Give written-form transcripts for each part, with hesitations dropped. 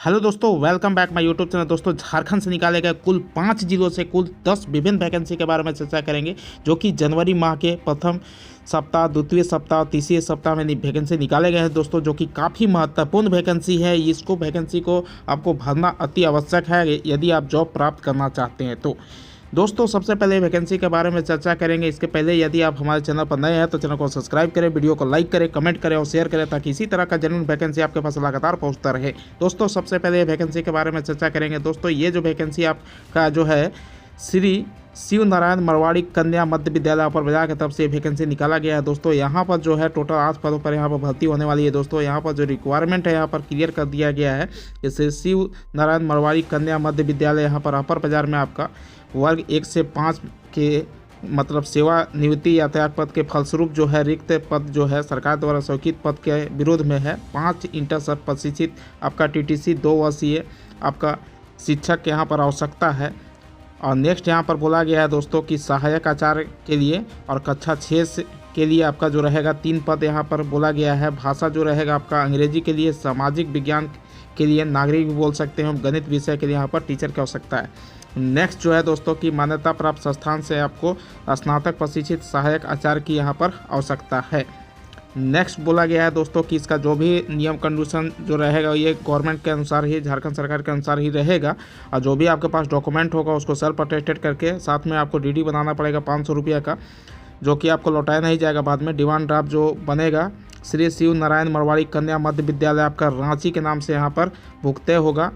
Hello दोस्तों, welcome back my YouTube channel. दोस्तों, झारखंड से निकाले गए कुल 5 जिलों से कुल 10 विभिन्न वैकेंसी के बारे में चर्चा करेंगे, जो कि जनवरी माह के प्रथम सप्ताह, द्वितीय सप्ताह और तीसरे सप्ताह में वैकेंसी निकाले गए हैं दोस्तों, जो कि काफ़ी महत्वपूर्ण वैकेंसी है। इसको वैकेंसी को आपको भरना अति आवश्यक है यदि आप जॉब प्राप्त करना चाहते हैं तो। दोस्तों, सबसे पहले वैकेंसी के बारे में चर्चा करेंगे। इसके पहले यदि आप हमारे चैनल पर नए हैं तो चैनल को सब्सक्राइब करें, वीडियो को लाइक करें, कमेंट करें और शेयर करें, ताकि इसी तरह का जेन्युइन वैकेंसी आपके पास लगातार पहुंचता रहे। दोस्तों, सबसे पहले वैकेंसी के बारे में चर्चा करेंगे। दोस्तों, ये जो वैकेंसी आपका जो है श्री शिव नारायण मरवाड़ी कन्या मध्य विद्यालय अपर बाजार की तरफ से वैकेंसी निकाला गया है। दोस्तों, यहाँ पर जो है टोटल 8 पदों पर यहाँ पर भर्ती होने वाली है। दोस्तों, यहाँ पर जो रिक्वायरमेंट है यहाँ पर क्लियर कर दिया गया है। जैसे शिव नारायण मरवाड़ी कन्या मध्य विद्यालय यहाँ पर अपर बाजार में आपका वर्ग 1 से 5 के मतलब सेवानिवृत्ति या त्याग पद के फलस्वरूप जो है रिक्त पद जो है सरकार द्वारा स्वीकृत पद के विरोध में है। 5 इंटर सब प्रशिक्षित आपका TTC 2 वर्षीय आपका शिक्षक यहाँ पर आवश्यकता है। और नेक्स्ट यहाँ पर बोला गया है दोस्तों कि सहायक आचार्य के लिए और कक्षा 6 के लिए आपका जो रहेगा 3 पद यहाँ पर बोला गया है। भाषा जो रहेगा आपका अंग्रेजी के लिए, सामाजिक विज्ञान के लिए नागरिक भी बोल सकते हैं, गणित विषय के लिए यहाँ पर टीचर की आवश्यकता है। नेक्स्ट जो है दोस्तों कि मान्यता प्राप्त संस्थान से आपको स्नातक प्रशिक्षित सहायक आचार्य की यहाँ पर आवश्यकता है। नेक्स्ट बोला गया है दोस्तों कि इसका जो भी नियम कंडीशन जो रहेगा ये गवर्नमेंट के अनुसार ही, झारखंड सरकार के अनुसार ही रहेगा। और जो भी आपके पास डॉक्यूमेंट होगा उसको सेल्फ अटेस्टेड करके साथ में आपको DD बनाना पड़ेगा 500 रुपये का, जो कि आपको लौटाया नहीं जाएगा बाद में। डिमांड ड्राफ्ट जो बनेगा श्री शिव नारायण मरवाड़ी कन्या मध्य विद्यालय आपका रांची के नाम से यहाँ पर भुगते होगा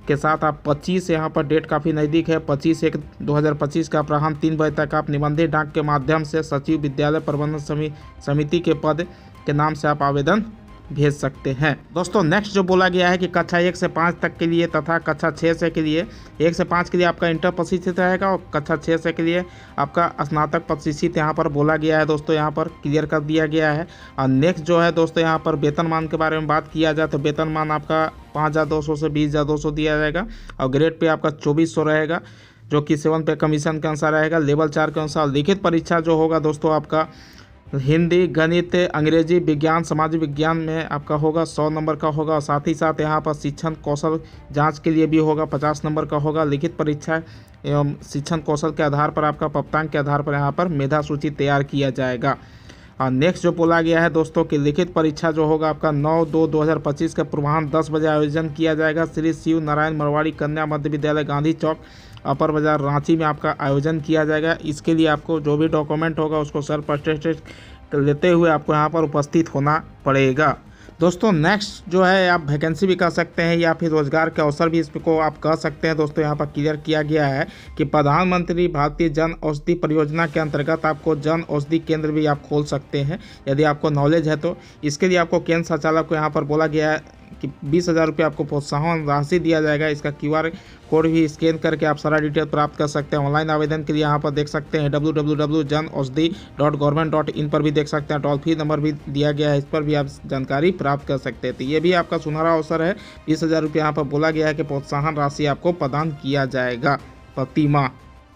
के साथ आप 25 यहाँ पर डेट काफ़ी नज़दीक है, 25/1/2025 का अपराह्न 3 बजे तक आप निबंधित डाक के माध्यम से सचिव विद्यालय प्रबंधन समिति के पद के नाम से आप आवेदन भेज सकते हैं। दोस्तों, नेक्स्ट जो बोला गया है कि कक्षा 1 से 5 तक के लिए तथा कक्षा 6 से के लिए 1 से 5 के लिए आपका इंटर प्रशिक्षित रहेगा और कक्षा 6 से के लिए आपका स्नातक प्रशिक्षित यहाँ पर बोला गया है। दोस्तों, यहाँ पर क्लियर कर दिया गया है। और नेक्स्ट जो है दोस्तों यहाँ पर वेतनमान के बारे में बात किया जाए तो वेतनमान आपका 5,200 से 20,200 दिया जाएगा और ग्रेड पे आपका 2400 रहेगा, जो कि 7 पे कमीशन के अनुसार रहेगा। लेवल 4 के अनुसार लिखित परीक्षा जो होगा दोस्तों आपका हिंदी, गणित, अंग्रेजी, विज्ञान, सामाजिक विज्ञान में आपका होगा 100 नंबर का होगा। और साथ ही साथ यहाँ पर शिक्षण कौशल जांच के लिए भी होगा 50 नंबर का होगा। लिखित परीक्षा एवं शिक्षण कौशल के आधार पर आपका प्राप्तांक के आधार पर यहाँ पर मेधा सूची तैयार किया जाएगा। और नेक्स्ट जो बोला गया है दोस्तों कि लिखित परीक्षा जो होगा आपका 9/2/2025 का पूर्वाह्न 10 बजे आयोजन किया जाएगा। श्री शिव नारायण मरवाड़ी कन्या मध्य विद्यालय गांधी चौक अपर बाजार रांची में आपका आयोजन किया जाएगा। इसके लिए आपको जो भी डॉक्यूमेंट होगा उसको सेल्फ अटेस्टेड लेते हुए आपको यहाँ पर उपस्थित होना पड़ेगा। दोस्तों, नेक्स्ट जो है आप वैकेंसी भी कह सकते हैं या फिर रोजगार के अवसर भी इसको आप कह सकते हैं। दोस्तों, यहाँ पर क्लियर किया गया है कि प्रधानमंत्री भारतीय जन औषधि परियोजना के अंतर्गत आपको जन औषधि केंद्र भी आप खोल सकते हैं यदि आपको नॉलेज है तो। इसके लिए आपको केंद्र संचालक को यहाँ पर बोला गया है कि 20,000 रुपये आपको प्रोत्साहन राशि दिया जाएगा। इसका QR कोड भी स्कैन करके आप सारा डिटेल प्राप्त कर सकते हैं। ऑनलाइन आवेदन के लिए यहाँ पर देख सकते हैं www.janaushadhi.government.in पर भी देख सकते हैं। टोल फ्री नंबर भी दिया गया है, इस पर भी आप जानकारी प्राप्त कर सकते हैं। तो ये भी आपका सुनहरा अवसर है। 20,000 रुपये यहाँ पर बोला गया है कि प्रोत्साहन राशि आपको प्रदान किया जाएगा प्रति माह।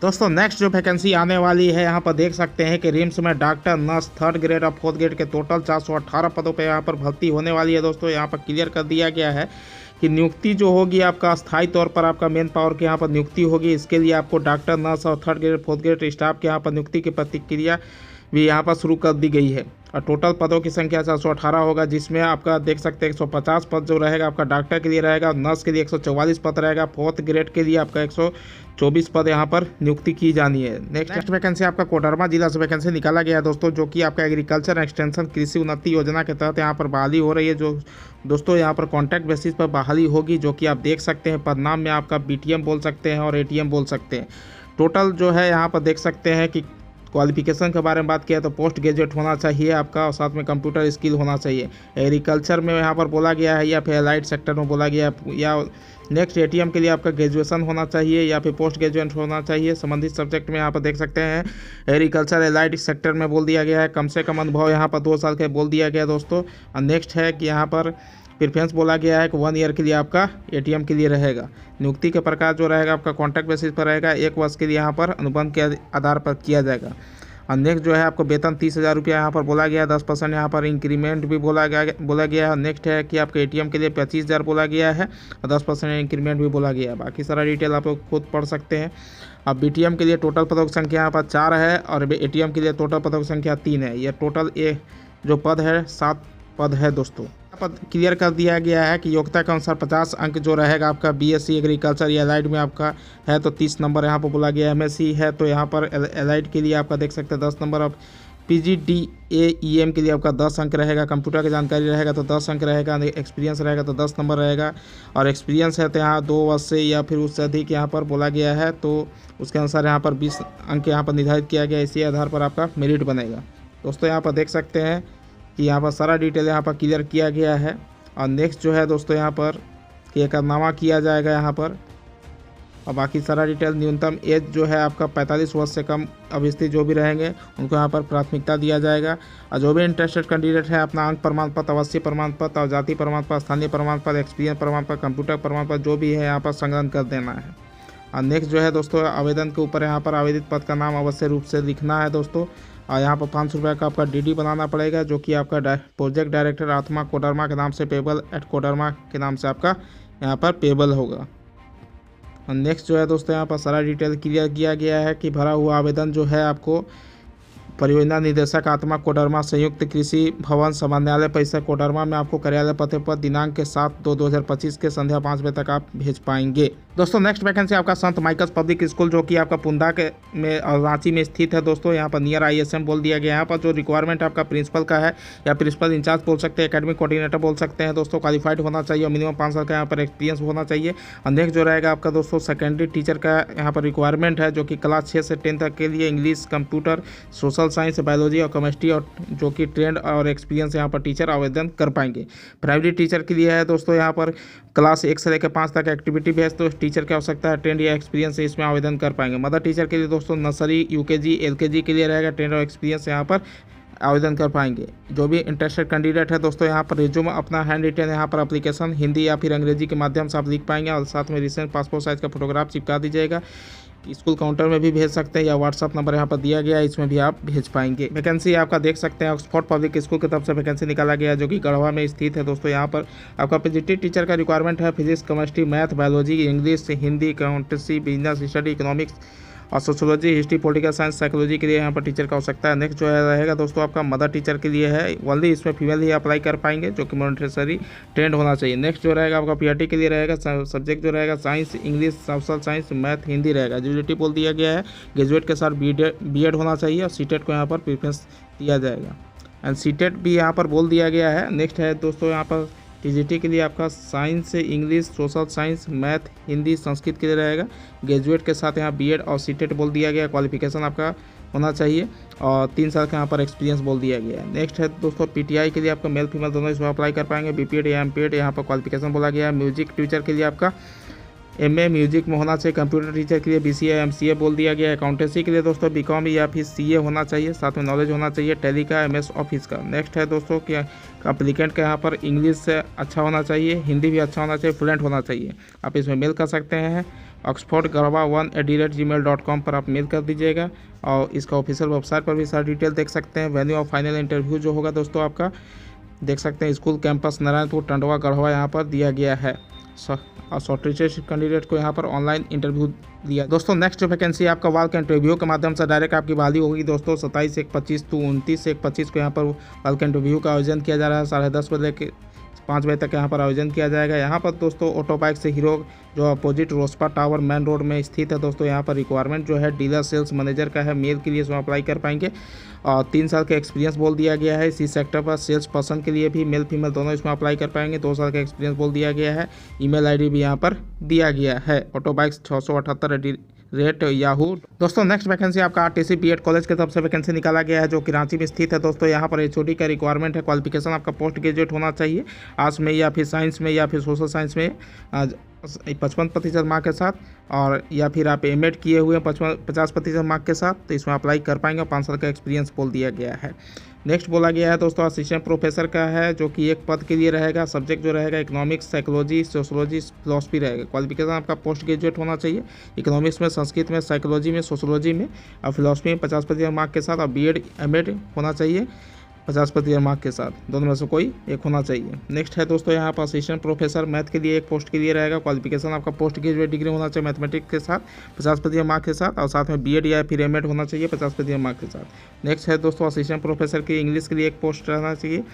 दोस्तों, नेक्स्ट जो वैकेंसी आने वाली है यहाँ पर देख सकते हैं कि रिम्स में डॉक्टर, नर्स 3rd ग्रेड और 4th ग्रेड के टोटल 418 पदों पर यहाँ पर भर्ती होने वाली है। दोस्तों, यहाँ पर क्लियर कर दिया गया है कि नियुक्ति जो होगी आपका अस्थायी तौर पर आपका मेन पावर के यहाँ पर नियुक्ति होगी। इसके लिए आपको डॉक्टर, नर्स और 3rd grade 4th grade staff के यहाँ पर नियुक्ति की प्रक्रिया भी यहाँ पर शुरू कर दी गई है। और टोटल पदों की संख्या 418 होगा, जिसमें आपका देख सकते हैं 150 पद जो रहेगा आपका डॉक्टर के लिए रहेगा। नर्स के लिए 144 पद रहेगा। 4th ग्रेड के लिए आपका 124 पद यहाँ पर नियुक्ति की जानी है। नेक्स्ट वैकेंसी आपका कोडरमा जिला से वैकेंसी निकाला गया है दोस्तों, जो कि आपका एग्रीकल्चर एक्सटेंशन कृषि उन्नति योजना के तहत यहाँ पर बहाली हो रही है। जो दोस्तों यहाँ पर कॉन्ट्रैक्ट बेसिस पर बहाली होगी, जो कि आप देख सकते हैं। पदनाम में आपका BTM बोल सकते हैं और ATM बोल सकते हैं। टोटल जो है यहाँ पर देख सकते हैं कि क्वालिफिकेशन के बारे में बात किया तो पोस्ट ग्रेजुएट होना चाहिए आपका और साथ में कंप्यूटर स्किल होना चाहिए। एग्रीकल्चर में यहाँ पर बोला गया है या फिर एलाइड सेक्टर में बोला गया है। या नेक्स्ट ATM के लिए आपका ग्रेजुएशन होना चाहिए या फिर पोस्ट ग्रेजुएट होना चाहिए। संबंधित सब्जेक्ट में यहाँ पर देख सकते हैं एग्रीकल्चर एलाइड सेक्टर में बोल दिया गया है। कम से कम अनुभव यहाँ पर 2 साल के बोल दिया गया दोस्तों। और नेक्स्ट है कि यहाँ पर प्रेफरेंस बोला गया है कि 1 ईयर के लिए आपका ATM के लिए रहेगा। नियुक्ति के प्रकार जो रहेगा आपका कॉन्ट्रैक्ट बेसिस पर रहेगा। 1 वर्ष के लिए यहाँ पर अनुबंध के आधार पर किया जाएगा। और नेक्स्ट जो है आपको वेतन 30,000 रुपया यहाँ पर बोला गया है। 10% यहाँ पर इंक्रीमेंट भी बोला गया है। नेक्स्ट है कि आपके ATM के लिए 25,000 बोला गया है और 10% इंक्रीमेंट भी बोला गया है। बाकी सारा डिटेल आप लोग खुद पढ़ सकते हैं। अब BTM के लिए टोटल पदों की संख्या यहाँ पर 4 है और ATM के लिए टोटल पदों की संख्या 3 है। ये टोटल जो पद है 7 पद है दोस्तों। पद क्लियर कर दिया गया है कि योग्यता के अनुसार 50 अंक जो रहेगा आपका BSc एग्रीकल्चर या एलाइड में आपका है तो 30 नंबर यहाँ पर बोला गया। MSc है तो यहाँ पर एलाइड के लिए आपका देख सकते हैं 10 नंबर। अब PGDAEM के लिए आपका 10 अंक रहेगा। कंप्यूटर की जानकारी रहेगा तो 10 अंक रहेगा। एक्सपीरियंस रहेगा तो 10 नंबर रहेगा। और एक्सपीरियंस है तो यहाँ 2 वर्ष से या फिर उससे अधिक यहाँ पर बोला गया है तो उसके अनुसार यहाँ पर 20 अंक यहाँ पर निर्धारित किया गया। इसी आधार पर आपका मेरिट बनेगा। दोस्तों यहाँ पर देख सकते हैं कि यहाँ पर सारा डिटेल यहाँ पर क्लियर किया गया है। और नेक्स्ट जो है दोस्तों यहाँ पर कि एकरनामा किया जाएगा यहाँ पर। और बाकी सारा डिटेल न्यूनतम एज जो है आपका 45 वर्ष से कम अभिस्थित जो भी रहेंगे उनको यहाँ पर प्राथमिकता दिया जाएगा। और जो भी इंटरेस्टेड कैंडिडेट है अपना अंक प्रमाण पत्र, आवासीय प्रमाण पत्र और जाति प्रमाण पत्र, स्थानीय प्रमाण पत्र, एक्सपीरियंस प्रमाण पत्र, कंप्यूटर प्रमाण पत्र जो भी है यहाँ पर संग्रहण कर देना है। और नेक्स्ट जो है दोस्तों आवेदन के ऊपर यहाँ पर आवेदित पद का नाम अवश्य रूप से लिखना है दोस्तों। और यहाँ पर 500 रुपये का आपका DD बनाना पड़ेगा जो कि आपका प्रोजेक्ट डायरेक्टर आत्मा कोडरमा के नाम से पेबल @कोडरमा के नाम से आपका यहाँ पर पेबल होगा। और नेक्स्ट जो है दोस्तों यहाँ पर सारा डिटेल क्लियर किया गया है कि भरा हुआ आवेदन जो है आपको परियोजना निदेशक आत्मा कोडरमा संयुक्त कृषि भवन समान्यालय परिसर कोडरमा में आपको कार्यालय पते पर दिनांक के 7/2/2025 के संध्या 5 बजे तक आप भेज पाएंगे। दोस्तों नेक्स्ट वैकेंसी आपका संत माइकल्स पब्लिक स्कूल जो कि आपका पुंदा के में और रांची में स्थित है दोस्तों। यहाँ पर नियर ISM बोल दिया गया। यहाँ पर जो रिक्वायरमेंट आपका प्रिंसिपल का है या प्रिंसिपल इंचार्ज बोल सकते हैं, एकेडमिक कोऑर्डिनेटर बोल सकते हैं दोस्तों। क्वालिफाइड होना चाहिए और मिनिमम 5 साल का यहाँ पर एक्सपीरियंस होना चाहिए। और नेक्स्ट जो रहेगा आपका दोस्तों सेकेंडरी टीचर का यहाँ पर रिक्वायरमेंट है जो कि क्लास 6 से 10 तक के लिए English, computer, social science, biology और केमिस्ट्री और जो कि ट्रेंड और एक्सपीरियंस यहाँ पर टीचर आवेदन कर पाएंगे। प्राइमरी टीचर के लिए है दोस्तों यहाँ पर क्लास 1 से लेकर 5 तक एक्टिविटी बेस्ड तो टीचर की आवश्यकता है। ट्रेंड या एक्सपीरियंस से इसमें आवेदन कर पाएंगे। मदर टीचर के लिए दोस्तों नर्सरी, UKG, LKG के लिए रहेगा। ट्रेंड और एक्सपीरियंस यहाँ पर आवेदन कर पाएंगे। जो भी इंटरेस्टेड कैंडिडेट है दोस्तों यहाँ पर रिज्यूम अपना हैंड रिटन यहाँ पर एप्लीकेशन हिंदी या फिर अंग्रेजी के माध्यम से आप लिख पाएंगे और साथ में रिसेंट पासपोर्ट साइज का फोटोग्राफ चिपका दीजिएगा। स्कूल काउंटर में भी भेज सकते हैं या WhatsApp नंबर यहाँ पर दिया गया है, इसमें भी आप भेज पाएंगे। वैकेंसी आपका देख सकते हैं ऑक्सफोर्ड पब्लिक स्कूल की तरफ से वैकेंसी निकाला गया है जो कि गढ़वा में स्थित है दोस्तों। यहाँ पर आपका PGT टीचर का रिक्वायरमेंट है। Physics, chemistry, math, biology, English, Hindi, accountancy, business study, economics और sociology, history, political science, psychology के लिए यहाँ पर टीचर का आवश्यकता है। नेक्स्ट जो है रहेगा दोस्तों आपका मदर टीचर के लिए है। ओनली इसमें फीमेल ही अप्लाई कर पाएंगे जो कि मॉन्टेसरी ट्रेंड होना चाहिए। नेक्स्ट जो रहेगा आपका PRT के लिए रहेगा। सब्जेक्ट जो रहेगा science, English, social science, math, Hindi रहेगा। एलिजिबिलिटी बोल दिया गया है ग्रेजुएट के साथ BEd होना चाहिए और CTET को यहाँ पर प्रेफरेंस दिया जाएगा। एंड CTET भी यहाँ पर बोल दिया गया है। नेक्स्ट है दोस्तों यहाँ पर TGT के लिए आपका science, English, social science, math, Hindi, Sanskrit के लिए रहेगा। ग्रेजुएट के साथ यहाँ BEd और CTET बोल दिया गया। क्वालिफिकेशन आपका होना चाहिए और 3 साल का यहाँ पर एक्सपीरियंस बोल दिया गया है। नेक्स्ट है दोस्तों PTI के लिए आपका मेल फीमेल दोनों इसमें अप्लाई कर पाएंगे। BPEd या MPEd यहाँ पर क्वालिफिकेशन बोला गया है। म्यूजिक टीचर के लिए आपका MA म्यूजिक में होना चाहिए। कंप्यूटर टीचर के लिए BCA MCA बोल दिया गया है। अकाउंटेंसी के लिए दोस्तों BCom या फिर CA होना चाहिए। साथ में नॉलेज होना चाहिए टैली का, MS ऑफिस का। नेक्स्ट है दोस्तों कि अप्लीकेंट का यहाँ पर इंग्लिश से अच्छा होना चाहिए, हिंदी भी अच्छा होना चाहिए, फ्लुएंट होना चाहिए। आप इसमें मेल कर सकते हैं। oxfordgarwa1@gmail.com पर आप मेल कर दीजिएगा और इसका ऑफिशियल वेबसाइट पर भी सारी डिटेल देख सकते हैं। वेन्यू ऑफ फाइनल इंटरव्यू जो होगा दोस्तों आपका देख सकते हैं स्कूल कैंपस नारायणपुर टंडवा गढ़वा यहाँ पर दिया गया है। और शॉर्टलिस्टेड कैंडिडेट को यहाँ पर ऑनलाइन इंटरव्यू दिया। दोस्तों नेक्स्ट जो वैकेंसी आपका वाल के इंटरव्यू के माध्यम से डायरेक्ट आपकी बहाली होगी दोस्तों। 27/1/25 to 29/1/25 को यहाँ पर वाल के इंटरव्यू का आयोजन किया जा रहा है। 10:30 बजे के 5 बजे तक यहाँ पर आयोजन किया जाएगा। यहाँ पर दोस्तों ऑटो बाइक से हीरो जो अपोजिट रोस्पा टावर मेन रोड में स्थित है दोस्तों। यहाँ पर रिक्वायरमेंट जो है डीलर सेल्स मैनेजर का है। मेल के लिए इसमें अप्लाई कर पाएंगे और 3 साल का एक्सपीरियंस बोल दिया गया है। इसी सेक्टर पर सेल्स पर्सन के लिए भी मेल फीमेल दोनों इसमें अप्लाई कर पाएंगे। 2 साल का एक्सपीरियंस बोल दिया गया है। ईमेल ID भी यहाँ पर दिया गया है ऑटो बाइक्स 678@yahoo। दोस्तों नेक्स्ट वैकेंसी आपका RTC BEd कॉलेज की तरफ से वैकेंसी निकाला गया है जो कि रांची में स्थित है दोस्तों। यहाँ पर HOD का रिक्वायरमेंट है। क्वालिफिकेशन आपका पोस्ट ग्रेजुएट होना चाहिए आर्ट्स में या फिर साइंस में या फिर सोशल साइंस में 55% मार्क के साथ और या फिर आप M.Ed किए हुए हैं 50% मार्क के साथ तो इसमें अप्लाई कर पाएंगे। 5 साल का एक्सपीरियंस बोल दिया गया है। नेक्स्ट बोला गया है दोस्तों असिस्टेंट प्रोफेसर का है, जो कि एक पद के लिए रहेगा। सब्जेक्ट जो रहेगा इकोनॉमिक्स, साइकोलॉजी, सोशोलॉजी, फिलॉसफी रहेगा। क्वालिफिकेशन आपका पोस्ट ग्रेजुएट होना चाहिए। इकोनॉमिक्स में, संस्कृत में, साइकोलॉजी में, सोशोलॉजी में और फिलॉसफी में 50% मार्क के साथ, और बीएड एमएड होना चाहिए 50% मार्क के साथ। दोनों में से कोई एक होना चाहिए। नेक्स्ट है दोस्तों यहाँ पर असिस्टेंट प्रोफेसर मैथ के लिए एक पोस्ट के लिए रहेगा। क्वालिफिकेशन आपका पोस्ट ग्रेजुएट डिग्री होना चाहिए मैथमेटिक्स के साथ 50% मार्क के साथ, और साथ में बीएड या फिर एमएड होना चाहिए 50% मार्क के साथ। नेक्स्ट है दोस्तों असिस्टेंट प्रोफेसर की इंग्लिश के लिए एक पोस्ट रहना चाहिए।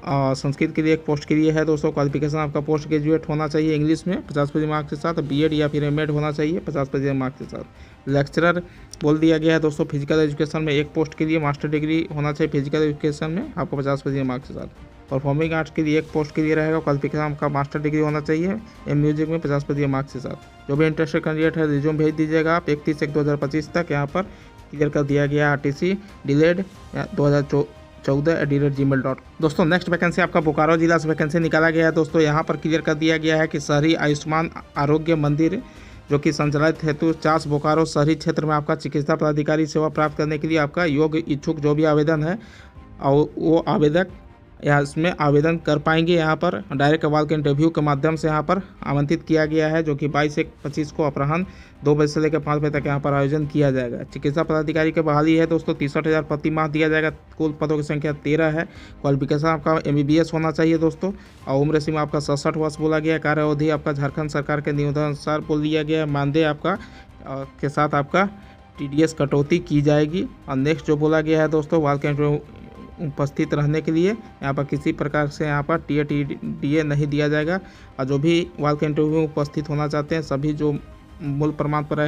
संस्कृत के लिए एक पोस्ट के लिए है दोस्तों। क्वालिफिकेशन आपका पोस्ट ग्रेजुएट होना चाहिए इंग्लिश में 50% मार्क्स के साथ, बीएड या फिर एमएड होना चाहिए 50% मार्क्स के साथ। लेक्चरर बोल दिया गया है दोस्तों फिजिकल एजुकेशन में एक पोस्ट के लिए मास्टर डिग्री होना चाहिए फिजिकल एजुकेशन में आपको 50% मार्क्स के साथ। परफॉर्मिंग आर्ट्स के लिए एक पोस्ट के लिए रहेगा। क्वालिफिकेशन आपका मास्टर डिग्री होना चाहिए एम म्यूजिक में 50% मार्क्स के साथ। जो भी इंटरेस्टेड कैंडिडेट है रिज्यूम भेज दीजिएगा आप 31/1/2025 तक। यहाँ पर क्लियर कर दिया गया RTC डिलेड 2014@gmail.com। दोस्तों नेक्स्ट वैकेंसी आपका बोकारो जिला से वैकेंसी निकाला गया है दोस्तों। यहाँ पर क्लियर कर दिया गया है कि शहरी आयुष्मान आरोग्य मंदिर जो कि संचालित हेतु 4 बोकारो शहरी क्षेत्र में आपका चिकित्सा पदाधिकारी सेवा प्राप्त करने के लिए आपका योग्य इच्छुक जो भी आवेदन है और वो आवेदक या इसमें आवेदन कर पाएंगे। यहाँ पर डायरेक्ट सवाल के इंटरव्यू के माध्यम से यहाँ पर आमंत्रित किया गया है, जो कि 22 से 25 को अपराह्न 2 बजे से लेकर 5 बजे तक यहाँ पर आयोजन किया जाएगा। चिकित्सा पदाधिकारी की बहाली है दोस्तों 63,000 प्रति माह दिया जाएगा। कुल पदों की संख्या 13 है। क्वालिफिकेशन आपका MBBS होना चाहिए दोस्तों, और उम्र सीमा आपका 67 वर्ष बोला गया है। कार्य अवधि आपका झारखंड सरकार के नियमानुसार बोल दिया गया है। मानदेय आपका के साथ आपका TDS कटौती की जाएगी। और नेक्स्ट जो बोला गया है दोस्तों वाल के उपस्थित रहने के लिए यहाँ पर किसी प्रकार से यहाँ पर TDA नहीं दिया जाएगा। और जो भी वाल के इंटरव्यू में उपस्थित होना चाहते हैं सभी जो मूल प्रमाण पत्र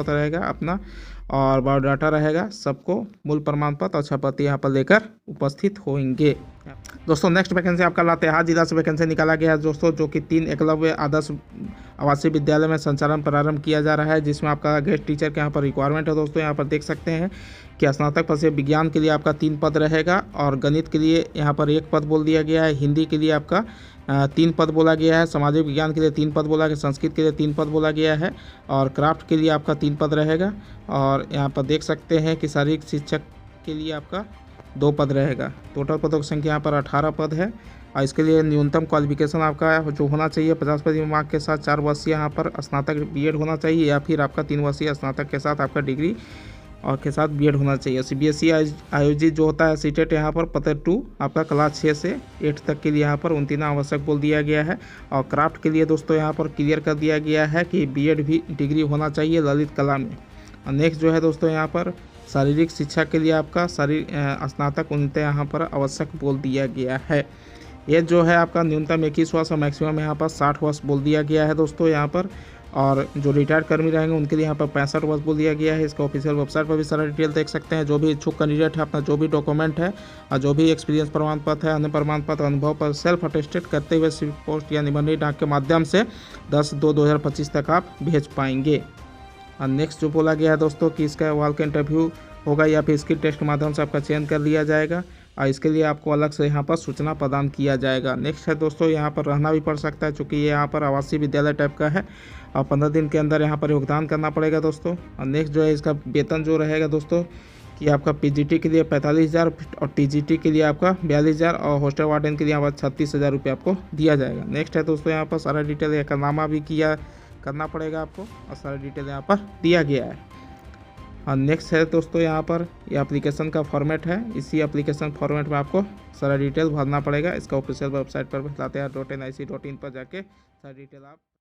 रहेगा अपना और बायोडाटा रहेगा, सबको मूल प्रमाण पत्र और छपाती यहाँ पर लेकर उपस्थित होंगे। दोस्तों नेक्स्ट वैकेंसी आपका लातेहार जिला से वैकेंसी निकाला गया है दोस्तों, जो कि 3 एकलव्य आदर्श आवासीय विद्यालय में संचालन प्रारंभ किया जा रहा है, जिसमें आपका गेस्ट टीचर के यहाँ पर रिक्वायरमेंट है दोस्तों। यहाँ पर देख सकते हैं कि स्नातक पद से विज्ञान के लिए आपका 3 पद रहेगा, और गणित के लिए यहाँ पर 1 पद बोल दिया गया है। हिंदी के लिए आपका 3 पद बोला गया है। सामाजिक विज्ञान के लिए 3 पद बोला गया, संस्कृत के लिए 3 पद बोला गया है, और क्राफ्ट के लिए आपका 3 पद रहेगा। और यहाँ पर देख सकते हैं कि शारीरिक शिक्षक के लिए आपका 2 पद रहेगा। टोटल पदों की संख्या यहाँ पर 18 पद है। और इसके लिए न्यूनतम क्वालिफिकेशन आपका जो होना चाहिए 50% मार्क के साथ 4 वर्षीय यहाँ पर स्नातक BEd होना चाहिए, या फिर आपका 3 वर्षीय स्नातक के साथ आपका डिग्री और के साथ BEd होना चाहिए। CBSE आयोजित जो होता है सीटेट यहाँ पर पत्र 2 आपका क्लास 6 से 8 तक के लिए यहाँ पर 29 आवश्यक बोल दिया गया है। और क्राफ्ट के लिए दोस्तों यहाँ पर क्लियर कर दिया गया है कि BEd भी डिग्री होना चाहिए ललित कला में। और नेक्स्ट जो है दोस्तों यहाँ पर शारीरिक शिक्षा के लिए आपका स्नातक 19 यहाँ पर आवश्यक बोल दिया गया है। ये जो है आपका न्यूनतम 21 वर्ष और मैक्सिमम यहाँ पर 60 वर्ष बोल दिया गया है दोस्तों यहाँ पर। और जो रिटायर्ड कर्मी रहेंगे उनके लिए यहाँ पर 65 वर्ष बोल दिया गया है। इसका ऑफिशियल वेबसाइट पर भी सारा डिटेल देख सकते हैं। जो भी इच्छुक कैंडिडेट है अपना जो भी डॉक्यूमेंट है और जो भी एक्सपीरियंस प्रमाण पत्र है, अन्य प्रमाण पत्र, अनुभव पर सेल्फ अटेस्टेड करते हुए सिविल पोस्ट या निबंधित डाक के माध्यम से 10/2/2025 तक आप भेज पाएंगे। और नेक्स्ट जो बोला गया है दोस्तों कि इसका वाल का इंटरव्यू होगा या फिर स्किल टेस्ट के माध्यम से आपका चयन कर लिया जाएगा, और इसके लिए आपको अलग से यहाँ पर सूचना प्रदान किया जाएगा। नेक्स्ट है दोस्तों यहाँ पर रहना भी पड़ सकता है, चूँकि ये यहाँ पर आवासीय विद्यालय टाइप का है, और 15 दिन के अंदर यहाँ पर योगदान करना पड़ेगा दोस्तों। और नेक्स्ट जो है इसका वेतन जो रहेगा दोस्तों कि आपका PGT के लिए 45,000 और TGT के लिए आपका 42,000 और हॉस्टल वार्डन के लिए यहाँ पर 36,000 रुपये आपको दिया जाएगा। नेक्स्ट है दोस्तों यहाँ पर सारा डिटेल एकनामा भी करना पड़ेगा आपको, और सारा डिटेल यहाँ पर दिया गया है। और नेक्स्ट है दोस्तों यहाँ पर ये एप्लीकेशन का फॉर्मेट है। इसी एप्लीकेशन फॉर्मेट में आपको सारा डिटेल भरना पड़ेगा। इसका ऑफिशियल वेबसाइट पर लातेहार.nic.in पर जाके सारा डिटेल आप